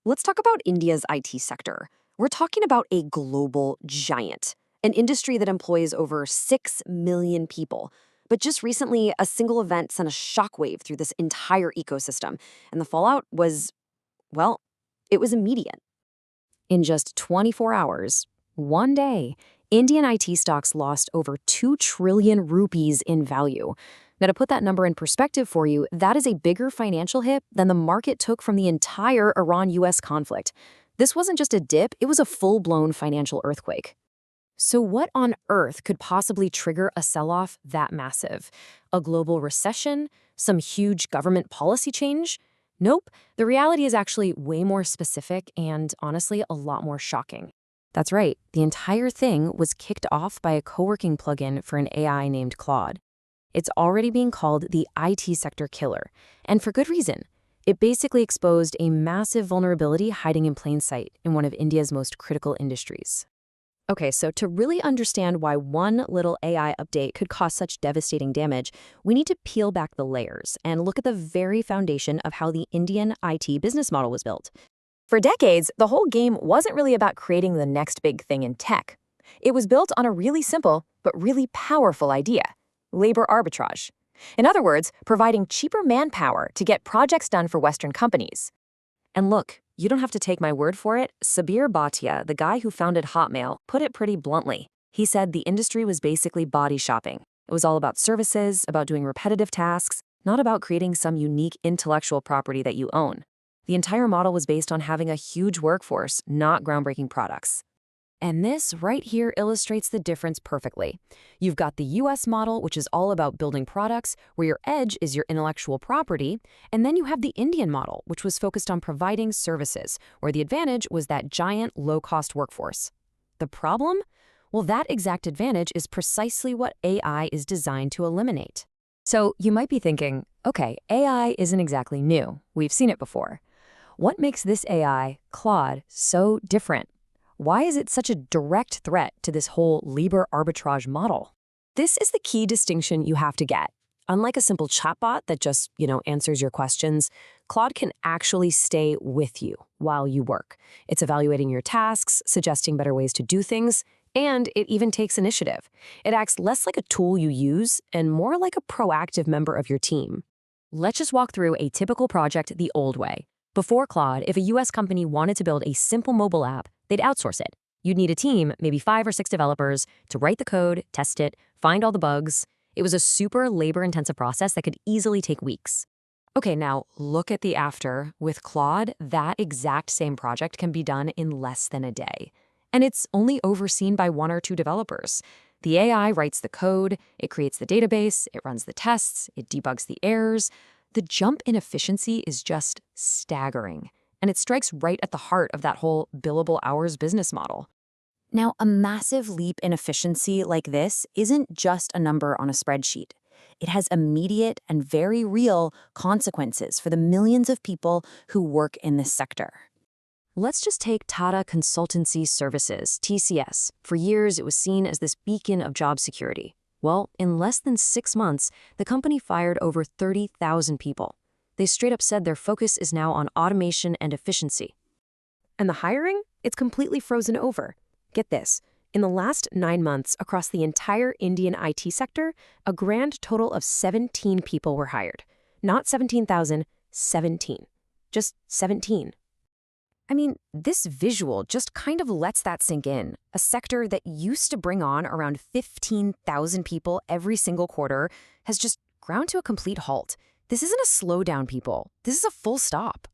Let's talk about India's IT sector. We're talking about a global giant, an industry that employs over 6 million people. But just recently, a single event sent a shockwave through this entire ecosystem, and the fallout was, well, it was immediate. In just 24 hours, one day, Indian IT stocks lost over 2 trillion rupees in value. Now, to put that number in perspective for you, that is a bigger financial hit than the market took from the entire Iran-US conflict. This wasn't just a dip, it was a full-blown financial earthquake. So what on earth could possibly trigger a sell-off that massive? A global recession? Some huge government policy change? Nope, the reality is actually way more specific and, honestly, a lot more shocking. That's right, the entire thing was kicked off by a co-working plugin for an AI named Claude. It's already being called the IT sector killer, and for good reason. It basically exposed a massive vulnerability hiding in plain sight in one of India's most critical industries. Okay, so to really understand why one little AI update could cause such devastating damage, we need to peel back the layers and look at the very foundation of how the Indian IT business model was built. For decades, the whole game wasn't really about creating the next big thing in tech. It was built on a really simple but really powerful idea: labor arbitrage. In other words, providing cheaper manpower to get projects done for Western companies. And look, you don't have to take my word for it. Sabir Bhatia, the guy who founded Hotmail, put it pretty bluntly. He said the industry was basically body shopping. It was all about services, about doing repetitive tasks, not about creating some unique intellectual property that you own. The entire model was based on having a huge workforce, not groundbreaking products. And this right here illustrates the difference perfectly. You've got the US model, which is all about building products, where your edge is your intellectual property, and then you have the Indian model, which was focused on providing services, where the advantage was that giant, low-cost workforce. The problem? Well, that exact advantage is precisely what AI is designed to eliminate. So you might be thinking, okay, AI isn't exactly new. We've seen it before. What makes this AI, Claude, so different? Why is it such a direct threat to this whole labor arbitrage model? This is the key distinction you have to get. Unlike a simple chatbot that just, answers your questions, Claude can actually stay with you while you work. It's evaluating your tasks, suggesting better ways to do things, and it even takes initiative. It acts less like a tool you use and more like a proactive member of your team. Let's just walk through a typical project the old way. Before Claude, if a US company wanted to build a simple mobile app, they'd outsource it. You'd need a team, maybe 5 or 6 developers, to write the code, test it, find all the bugs. It was a super labor-intensive process that could easily take weeks. Okay, now look at the after. With Claude, that exact same project can be done in less than a day. And it's only overseen by 1 or 2 developers. The AI writes the code, it creates the database, it runs the tests, it debugs the errors. The jump in efficiency is just staggering. And it strikes right at the heart of that whole billable hours business model. Now, a massive leap in efficiency like this isn't just a number on a spreadsheet. It has immediate and very real consequences for the millions of people who work in this sector. Let's just take Tata Consultancy Services, TCS. For years, it was seen as this beacon of job security. Well, in less than 6 months, the company fired over 30,000 people. They straight up said their focus is now on automation and efficiency. And the hiring? It's completely frozen over. Get this. In the last 9 months, across the entire Indian IT sector, a grand total of 17 people were hired. Not 17,000, 17. Just 17. I mean, this visual just kind of lets that sink in. A sector that used to bring on around 15,000 people every single quarter has just ground to a complete halt. This isn't a slowdown, people. This is a full stop.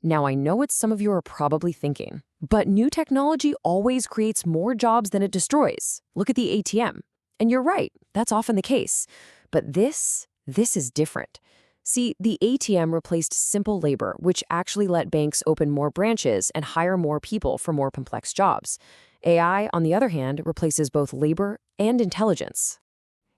Now, I know what some of you are probably thinking, but new technology always creates more jobs than it destroys. Look at the ATM. And you're right, that's often the case. But this is different. See, the ATM replaced simple labor, which actually let banks open more branches and hire more people for more complex jobs. AI, on the other hand, replaces both labor and intelligence.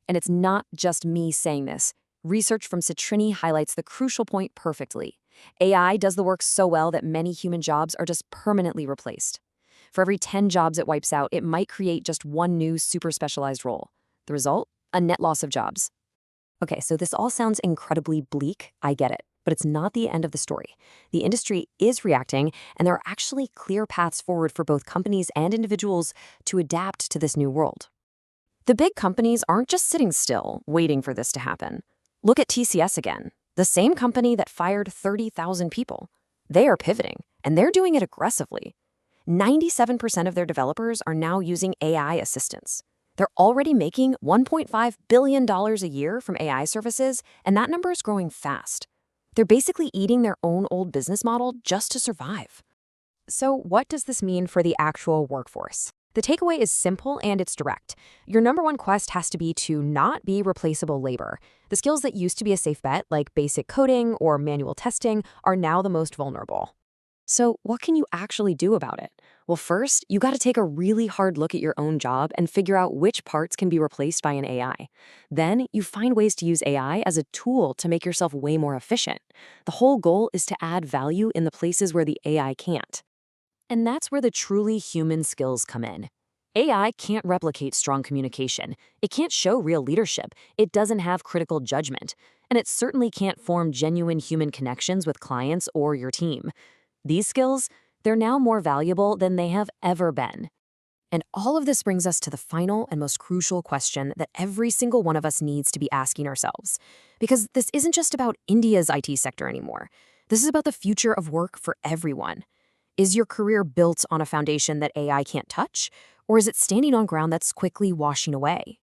And it's not just me saying this. Research from Citrini highlights the crucial point perfectly. AI does the work so well that many human jobs are just permanently replaced. For every 10 jobs it wipes out, it might create just 1 new super specialized role. The result? A net loss of jobs. Okay, so this all sounds incredibly bleak, I get it. But it's not the end of the story. The industry is reacting, and there are actually clear paths forward for both companies and individuals to adapt to this new world. The big companies aren't just sitting still, waiting for this to happen. Look at TCS again, the same company that fired 30,000 people. They are pivoting, and they're doing it aggressively. 97% of their developers are now using AI assistants. They're already making $1.5 billion a year from AI services, and that number is growing fast. They're basically eating their own old business model just to survive. So what does this mean for the actual workforce? The takeaway is simple and it's direct. Your number one quest has to be to not be replaceable labor. The skills that used to be a safe bet, like basic coding or manual testing, are now the most vulnerable. So what can you actually do about it? Well, first, you got to take a really hard look at your own job and figure out which parts can be replaced by an AI. Then you find ways to use AI as a tool to make yourself way more efficient. The whole goal is to add value in the places where the AI can't. And that's where the truly human skills come in. AI can't replicate strong communication. It can't show real leadership. It doesn't have critical judgment. And it certainly can't form genuine human connections with clients or your team. These skills, they're now more valuable than they have ever been. And all of this brings us to the final and most crucial question that every single one of us needs to be asking ourselves. Because this isn't just about India's IT sector anymore. This is about the future of work for everyone. Is your career built on a foundation that AI can't touch? Or is it standing on ground that's quickly washing away?